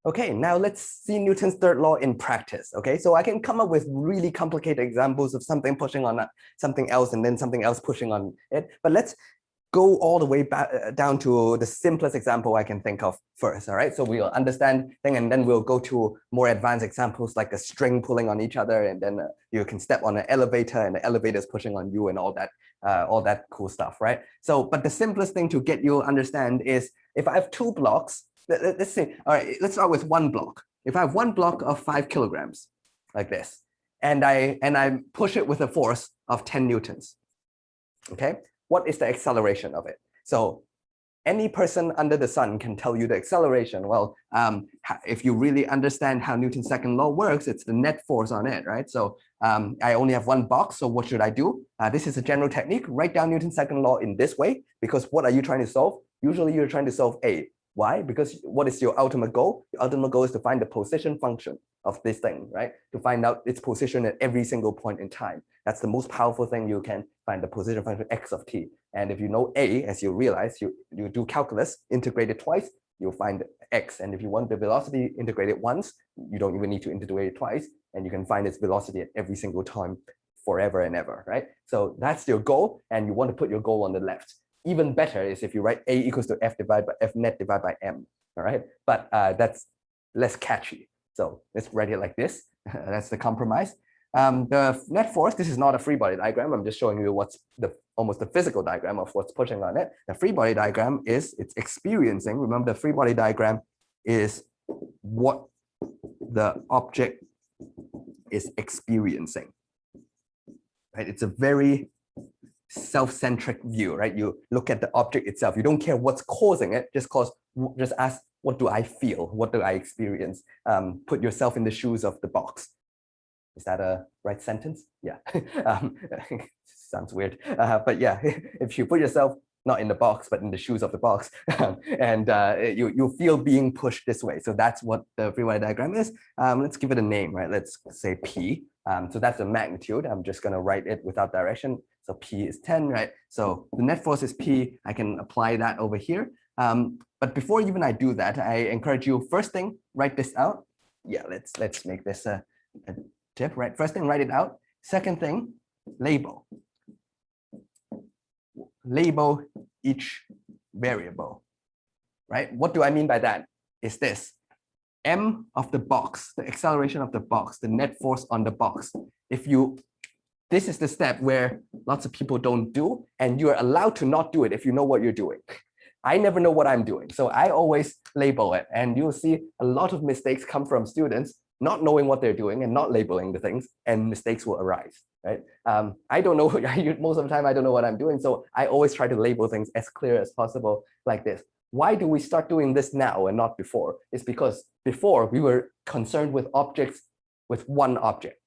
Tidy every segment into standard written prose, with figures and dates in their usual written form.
Okay, now let's see Newton's third law in practice. Okay, so I can come up with really complicated examples of something pushing on something else and then something else pushing on it. But let's go all the way back down to the simplest example I can think of first. All right, so we'll understand thing and then we'll go to more advanced examples like a string pulling on each other, and then you can step on an elevator and the elevator is pushing on you and all that cool stuff, right? So, but the simplest thing to get you understand is if I have two blocks. Let's say, all right, let's start with one block. If I have one block of 5 kilograms, like this, and I push it with a force of 10 newtons, okay, what is the acceleration of it? So any person under the sun can tell you the acceleration. Well, if you really understand how Newton's second law works, it's the net force on it, right? So I only have one box, so what should I do? This is a general technique. Write down Newton's second law in this way, because what are you trying to solve? Usually you're trying to solve A. Why? Because what is your ultimate goal? Your ultimate goal is to find the position function of this thing, right? To find out its position at every single point in time. That's the most powerful thing. You can find the position function x of t. And if you know A, as you realize, you do calculus, integrate it twice, you'll find x. And if you want the velocity integrated once, you don't even need to integrate it twice, and you can find its velocity at every single time forever and ever, right? So that's your goal, and you want to put your goal on the left. Even better is if you write A equals to F divided by F net divided by M, all right? But that's less catchy. So let's write it like this. That's the compromise. The net force, this is not a free body diagram. I'm just showing you what's almost the physical diagram of what's pushing on it. The free body diagram is it's experiencing. Remember, the free body diagram is what the object is experiencing, right? It's a very self-centric view, right? You look at the object itself. You don't care what's causing it. Just ask, what do I feel? What do I experience? Put yourself in the shoes of the box. Is that a right sentence? Yeah. Sounds weird. But yeah, if you put yourself not in the box, but in the shoes of the box, and you feel being pushed this way. So that's what the free body diagram is. Let's give it a name, right? Let's say P. So that's the magnitude. I'm just going to write it without direction. So P is 10, right? So the net force is P. I can apply that over here. But before even I do that, I encourage you, first thing, write this out. Yeah, let's make this a tip, right? First thing, write it out. Second thing, label. Label each variable, right? What do I mean by that? Is this M of the box, the acceleration of the box, the net force on the box. This is the step where lots of people don't do, and you're allowed to not do it if you know what you're doing. I never know what I'm doing, so I always label it, and you'll see a lot of mistakes come from students not knowing what they're doing and not labeling the things, and mistakes will arise, right? I don't know, most of the time I don't know what I'm doing, so I always try to label things as clear as possible like this. Why do we start doing this now and not before? It's because before we were concerned with objects with one object.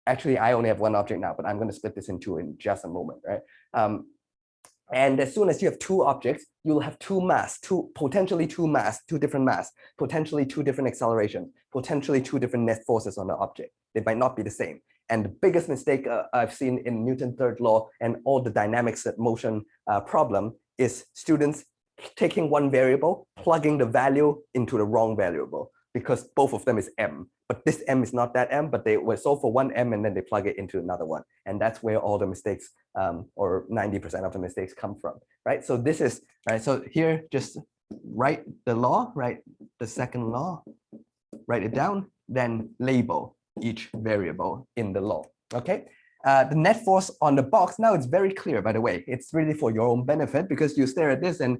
Actually, I only have one object now, but I'm going to split this in two in just a moment, right? And as soon as you have two objects, you'll have potentially two different mass, potentially two different accelerations, potentially two different net forces on the object. They might not be the same. And the biggest mistake I've seen in Newton's third law and all the dynamics of motion problem is students taking one variable, plugging the value into the wrong variable, because both of them is M. But this M is not that M, but they will solve for one M and then they plug it into another one. And that's where all the mistakes, or 90% of the mistakes come from, right? So this is, right, so here, just write the law, write the second law, write it down, then label each variable in the law, okay? The net force on the box, now it's very clear, by the way. It's really for your own benefit, because you stare at this and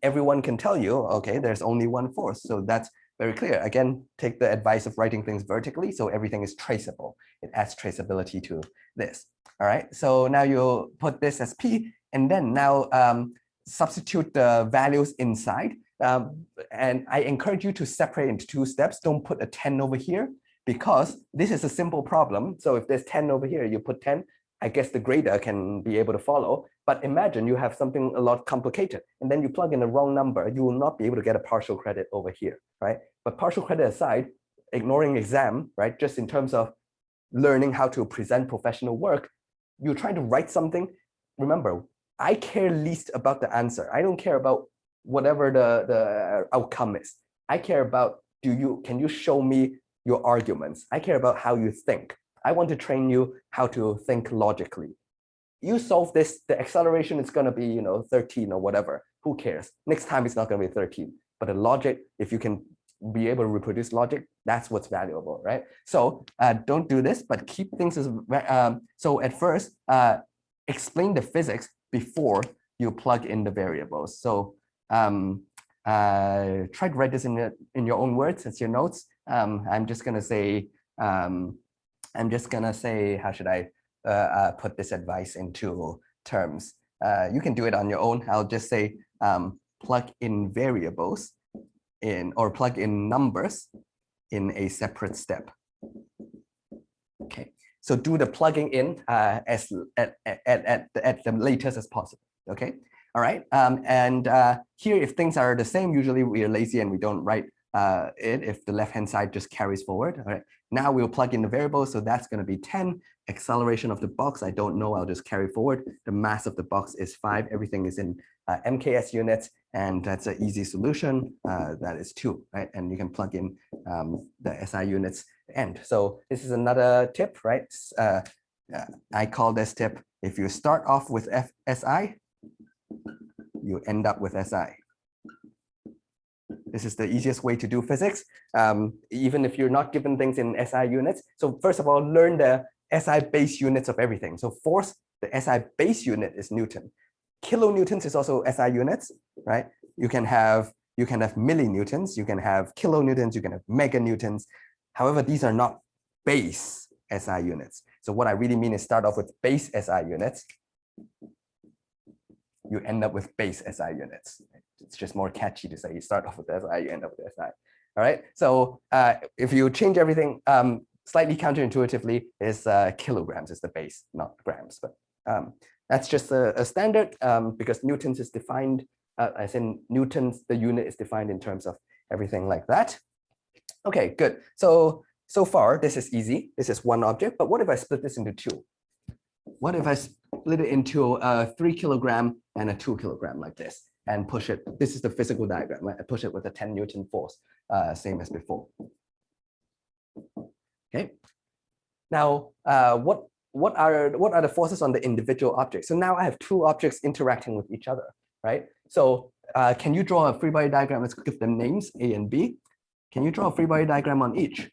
everyone can tell you, okay, there's only one force. So that's very clear. Again, take the advice of writing things vertically, so everything is traceable. It adds traceability to this. All right, so now you'll put this as P, and then now substitute the values inside. And I encourage you to separate into two steps. Don't put a 10 over here, because this is a simple problem. So if there's 10 over here, you put 10, I guess the grader can be able to follow. But imagine you have something a lot complicated, and then you plug in the wrong number, you will not be able to get a partial credit over here, right? But partial credit aside, ignoring exam, right? Just in terms of learning how to present professional work, you're trying to write something. Remember, I care least about the answer. I don't care about whatever the outcome is. I care about can you show me your arguments? I care about how you think. I want to train you how to think logically. You solve this, the acceleration is going to be, 13 or whatever. Who cares? Next time it's not going to be 13. But the logic, if you can be able to reproduce logic, that's what's valuable, right? So don't do this, but keep things as, so at first, explain the physics before you plug in the variables. So try to write this in your own words as your notes. I'm just gonna say, how should I put this advice into terms? You can do it on your own. I'll just say plug in variables or plug in numbers in a separate step. Okay, so do the plugging in as at the latest as possible. Okay, all right. Here, if things are the same, usually we are lazy and we don't write it if the left-hand side just carries forward. All right. Now we'll plug in the variable, so that's going to be 10. Acceleration of the box, I don't know. I'll just carry forward. The mass of the box is 5. Everything is in MKS units, and that's an easy solution. That is 2, right? And you can plug in the SI units end. So this is another tip, right? I call this tip: if you start off with SI, you end up with SI. This is the easiest way to do physics, even if you're not given things in SI units. So first of all, learn the SI base units of everything. So force, the SI base unit is Newton. Kilonewtons is also SI units, right? You can have millinewtons, you can have kilonewtons, you can have meganewtons. However, these are not base SI units. So what I really mean is start off with base SI units. You end up with base SI units. It's just more catchy to say you start off with SI, you end up with SI. All right. So if you change everything slightly counterintuitively, is kilograms is the base, not grams. But that's just a standard because newtons is defined as in newtons. The unit is defined in terms of everything like that. Okay, good. So far this is easy. This is one object. But what if I split this into 2? What if I split it into a 3 kilogram and a 2 kilogram like this, and push it? This is the physical diagram, right? I push it with a 10 Newton force, same as before. Okay. Now, what are the forces on the individual objects? So now I have 2 objects interacting with each other, right? So can you draw a free body diagram? Let's give them names, A and B. Can you draw a free body diagram on each?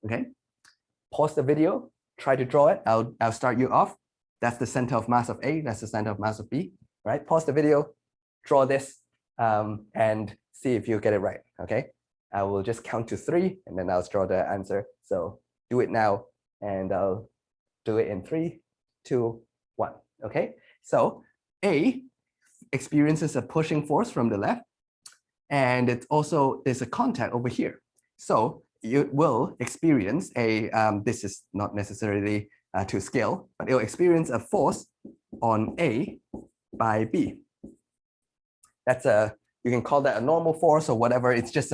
Okay, pause the video, try to draw it. I'll start you off. That's the center of mass of A, that's the center of mass of B, right? Pause the video, draw this, and see if you get it right, okay? I will just count to 3, and then I'll draw the answer. So do it now, and I'll do it in 3, 2, 1, okay? So A experiences a pushing force from the left, and there's a contact over here. So you will experience a, this is not necessarily to scale, but it'll experience a force on A by B. That's you can call that a normal force or whatever. It's just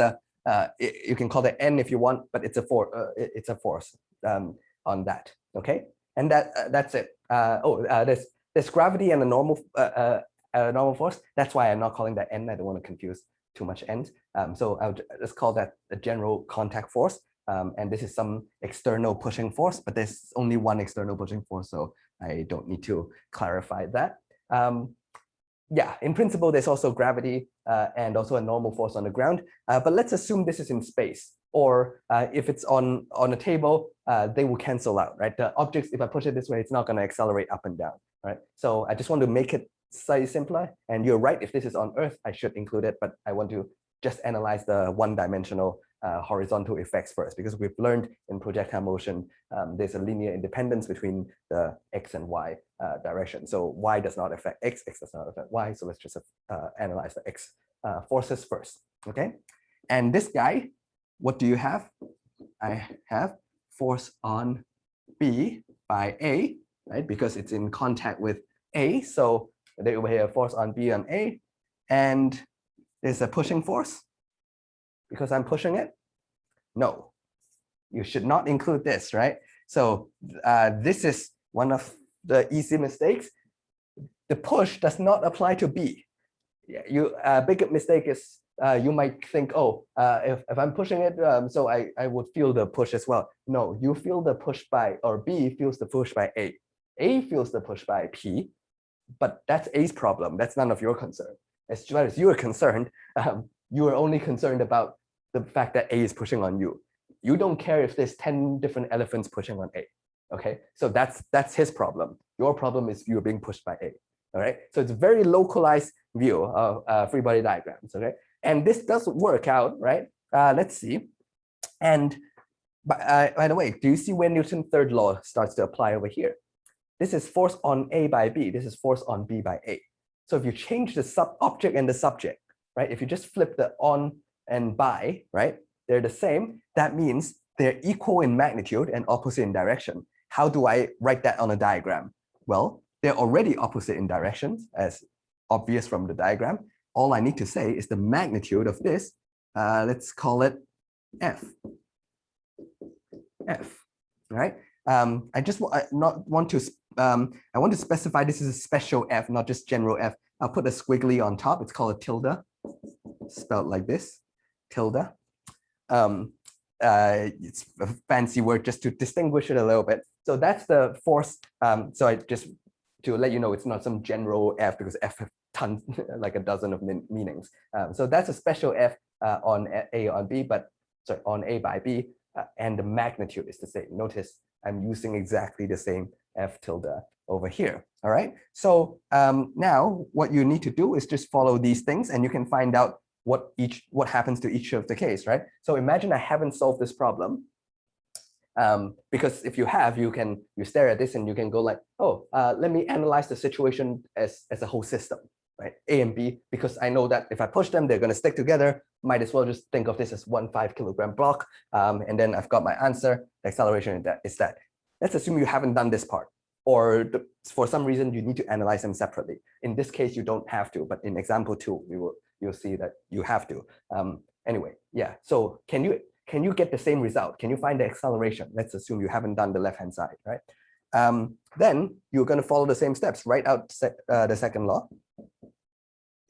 you can call that N if you want, but it's a force on that, okay? And that's it. There's gravity and a normal force. That's why I'm not calling that N. I don't want to confuse too much N's. So I'll just call that a general contact force. And this is some external pushing force, but there's only one external pushing force, so I don't need to clarify that. Yeah, in principle, there's also gravity and also a normal force on the ground. But let's assume this is in space, or if it's on a table, they will cancel out, right? The objects, if I push it this way, it's not going to accelerate up and down, right? So I just want to make it slightly simpler. And you're right, if this is on Earth, I should include it, but I want to just analyze the one-dimensional horizontal effects first, because we've learned in projectile motion, there's a linear independence between the X and Y direction. So Y does not affect X, X does not affect Y. So let's just analyze the X forces first, okay? And this guy, what do you have? I have force on B by A, right? Because it's in contact with A. So there will be a force on B on A, and there's a pushing force because I'm pushing it. No, you should not include this, right? So this is one of the easy mistakes. The push does not apply to B. big mistake is you might think, oh, if I'm pushing it, so I would feel the push as well. No, you feel the push by, or B feels the push by A. A feels the push by P, but that's A's problem. That's none of your concern. As far as you are concerned, you are only concerned about the fact that A is pushing on you. You don't care if there's 10 different elephants pushing on A. Okay, so that's his problem. Your problem is you're being pushed by A. All right, so it's a very localized view of free body diagrams. Okay, and this does work out, right? Let's see. And by the way, do you see where Newton's third law starts to apply over here? This is force on A by B. This is force on B by A. So if you change the object and the subject, right? If you just flip the on and by, right? They're the same. That means they're equal in magnitude and opposite in direction. How do I write that on a diagram? Well, they're already opposite in directions, as obvious from the diagram. All I need to say is the magnitude of this. Let's call it F. F, right? I want to specify this is a special F, not just general F. I'll put a squiggly on top. It's called a tilde, spelled like this, tilde. It's a fancy word just to distinguish it a little bit. So that's the force. So I just to let you know, it's not some general F, because F have tons, like a dozen of meanings. So that's a special F on A on B, but sorry, on A by B, and the magnitude is the same. Notice I'm using exactly the same F tilde over here. All right. So now what you need to do is just follow these things, and you can find out what happens to each of the case, right? So imagine I haven't solved this problem. Because if you have, you stare at this and you can go like, oh, let me analyze the situation as a whole system, right? A and B, because I know that if I push them, they're going to stick together. Might as well just think of this as 1 5-kilogram block. And then I've got my answer. The acceleration is that. Let's assume you haven't done this part, or for some reason you need to analyze them separately. In this case, you don't have to, but in example 2, you'll see that you have to. Anyway, yeah. So can you get the same result? Can you find the acceleration? Let's assume you haven't done the left-hand side, right? Then you're going to follow the same steps. Write out the second law.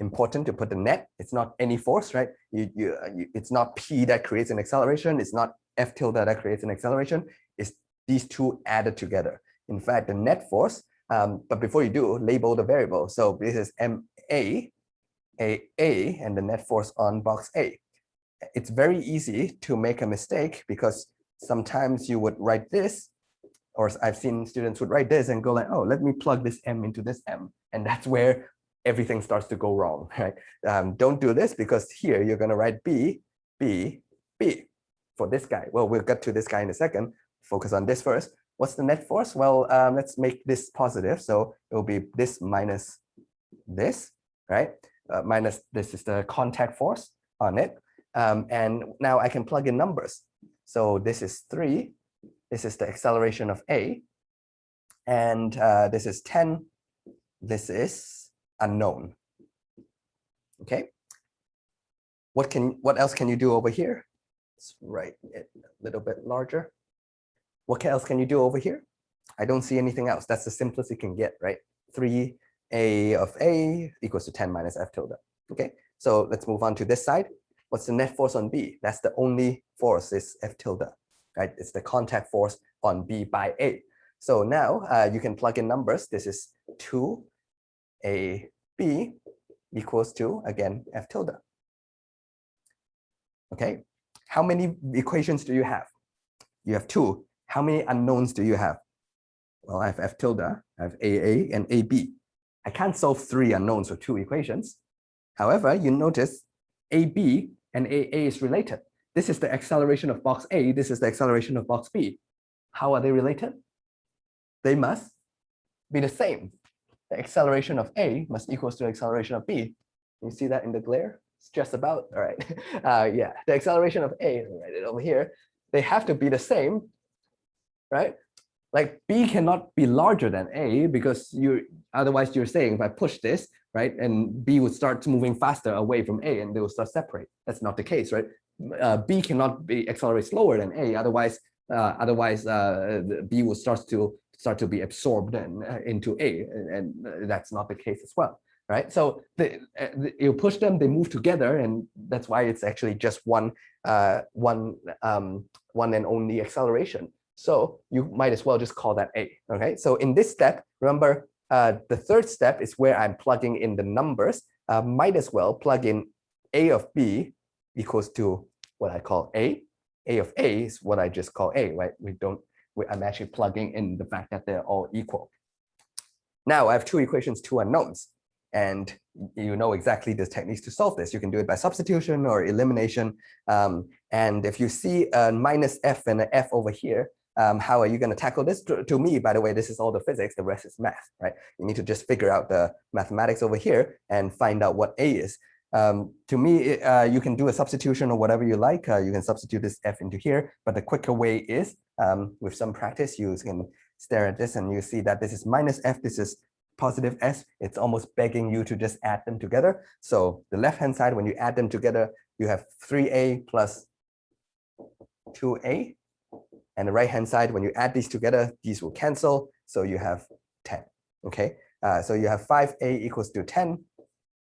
Important to put the net. It's not any force, right? It's not P that creates an acceleration. It's not F tilde that creates an acceleration. It's these two added together. In fact, the net force, but before you do, label the variable. So this is MA, AA, and the net force on box A. It's very easy to make a mistake, because sometimes you would write this, or I've seen students would write this and go like, oh, let me plug this M into this M. And that's where everything starts to go wrong, right? Don't do this, because here you're going to write B, B, B for this guy. Well, we'll get to this guy in a second. Focus on this first. What's the net force? Well, let's make this positive. So it will be this minus this, right? Minus this is the contact force on it. And now I can plug in numbers. So this is 3. This is the acceleration of A. And this is 10. This is unknown. Okay. What else can you do over here? Let's write it a little bit larger. What else can you do over here? I don't see anything else. That's the simplest you can get, right? 3A of A equals to 10 minus F tilde. Okay. So let's move on to this side. What's the net force on B? That's the only force, is F tilde, right? It's the contact force on B by A. So now you can plug in numbers. This is 2AB equals to, again, F tilde. Okay. How many equations do you have? You have 2. How many unknowns do you have? Well, I have F tilde, I have AA and AB. I can't solve 3 unknowns for 2 equations. However, you notice AB and AA is related. This is the acceleration of box A. This is the acceleration of box B. How are they related? They must be the same. The acceleration of A must equal to the acceleration of B. You see that in the glare? It's just about, all right. Yeah, the acceleration of A, write it over here. They have to be the same, right? Like B cannot be larger than A, because otherwise you're saying if I push this, right, and B would start moving faster away from A and they will start separate. That's not the case, right? B cannot accelerate slower than A, otherwise B will start to be absorbed into A, and that's not the case as well. right? So you push them, they move together, and that's why it's actually just one and only acceleration. So you might as well just call that A, okay? So in this step, remember, the third step is where I'm plugging in the numbers. Might as well plug in A of B equals to what I call A. A of A is what I just call A, right? I'm actually plugging in the fact that they're all equal. Now I have two equations, two unknowns, and you know exactly the techniques to solve this. You can do it by substitution or elimination. And if you see a minus F and an F over here, how are you going to tackle this? To me, by the way, this is all the physics, the rest is math, right? You need to just figure out the mathematics over here and find out what A is. To me, you can do a substitution or whatever you like. You can substitute this F into here, but the quicker way is, with some practice, you can stare at this and you see that this is minus F, this is positive S. It's almost begging you to just add them together. So the left-hand side, when you add them together, you have 3A plus 2A. And the right-hand side, when you add these together, these will cancel. So you have 10, okay? So you have 5A equals to 10.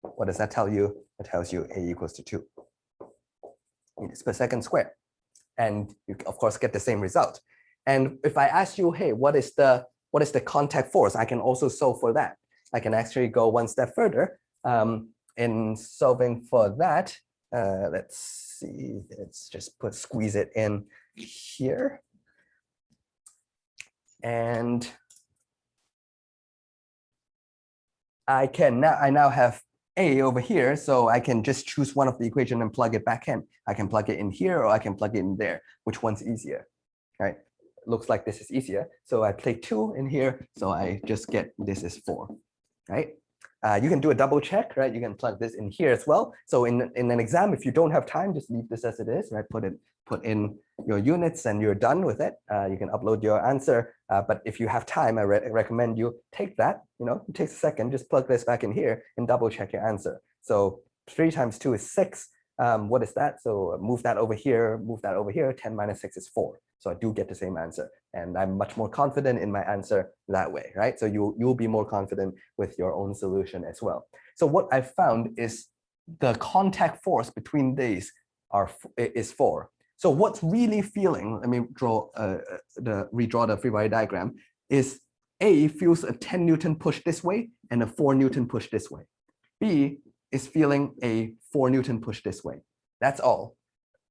What does that tell you? It tells you A equals to 2 meters per second squared. And you, of course, get the same result. And if I ask you, hey, what is the contact force? I can also solve for that. I can actually go one step further in solving for that. Let's see, let's just squeeze it in here. And I now have A over here, so I can just choose one of the equation and plug it back in. I can plug it in here or I can plug it in there. Which one's easier, right? Looks like this is easier. So I play 2 in here, so I just get this is 4, right? You can do a double check, right? You can plug this in here as well. So in an exam, if you don't have time, just leave this as it is, right? Put in your units and you're done with it. You can upload your answer. But if you have time, I recommend you take that, it takes a second, just plug this back in here and double check your answer. So 3 times 2 is 6. What is that? So move that over here, 10 minus 6 is 4. So I do get the same answer. And I'm much more confident in my answer that way, right? So you'll be more confident with your own solution as well. So what I found is the contact force between these is 4. So what's really feeling, let me redraw the free body diagram, is A feels a 10 Newton push this way and a 4 Newton push this way. B is feeling a 4 Newton push this way. That's all.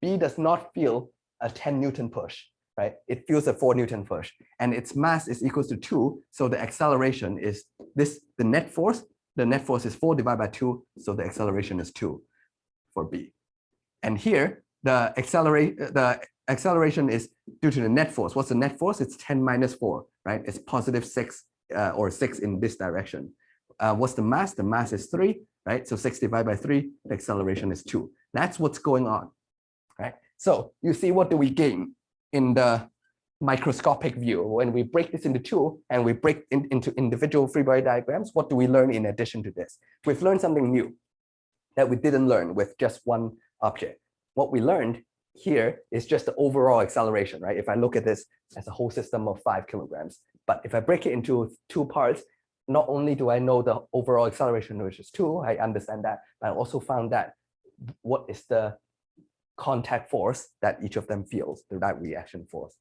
B does not feel a 10 Newton push, right? It feels a 4 Newton push, and its mass is equals to 2. So the acceleration is this, the net force is 4 divided by 2. So the acceleration is 2 for B. And here, the acceleration is due to the net force. What's the net force? It's 10 minus 4, right? It's positive 6 or 6 in this direction. What's the mass? The mass is 3, right? So 6 divided by 3, the acceleration is 2. That's what's going on, right? So you see, what do we gain in the microscopic view? When we break this into 2 and we break into individual free body diagrams, what do we learn in addition to this? We've learned something new that we didn't learn with just one object. What we learned here is just the overall acceleration, right? If I look at this as a whole system of 5 kilograms, but if I break it into 2 parts, not only do I know the overall acceleration, which is 2, I understand that, but I also found that what is the contact force that each of them feels, that reaction force.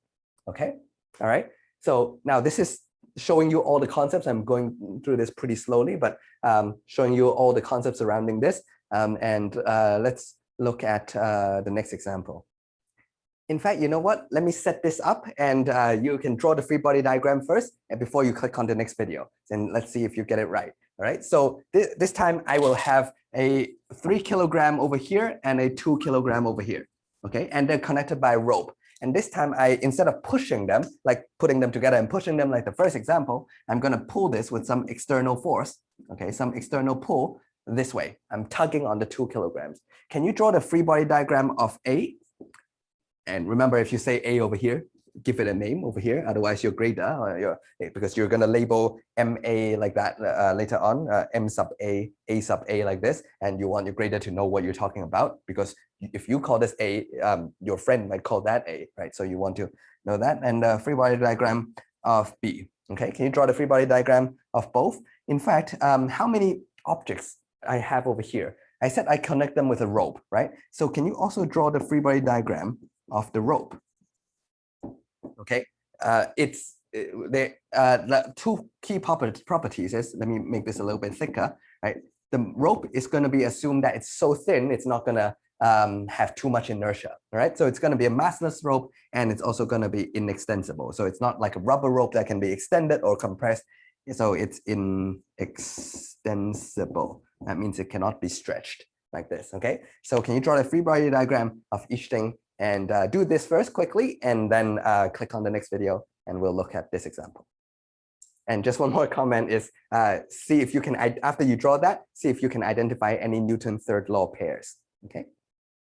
Okay, all right. So now this is showing you all the concepts. I'm going through this pretty slowly, but showing you all the concepts surrounding this. Let's look at the next example. In fact, you know what? Let me set this up, and you can draw the free body diagram first and before you click on the next video. And let's see if you get it right. All right. So this time I will have a 3 kilogram over here and a 2 kilogram over here. Okay. And they're connected by a rope. And this time instead of pushing them, like putting them together and pushing them like the first example, I'm going to pull this with some external force. Okay. Some external pull this way. I'm tugging on the 2 kilograms. Can you draw the free body diagram of A? And remember, if you say A over here, give it a name over here. Otherwise, your grader, because you're going to label MA like that later on, M sub A sub A like this. And you want your grader to know what you're talking about. Because if you call this A, your friend might call that A, right? So you want to know that. And the free body diagram of B. Okay, can you draw the free body diagram of both? In fact, how many objects I have over here. I said I connect them with a rope, right? So can you also draw the free body diagram of the rope? Okay, the two key properties is, let me make this a little bit thicker, right? The rope is going to be assumed that it's so thin, it's not going to have too much inertia, right? So it's going to be a massless rope, and it's also going to be inextensible. So it's not like a rubber rope that can be extended or compressed. So it's inextensible. That means it cannot be stretched like this, okay? So can you draw a free body diagram of each thing? And do this first quickly, and then click on the next video, and we'll look at this example. And just one more comment is, see if you can, after you draw that, see if you can identify any Newton's third law pairs, okay?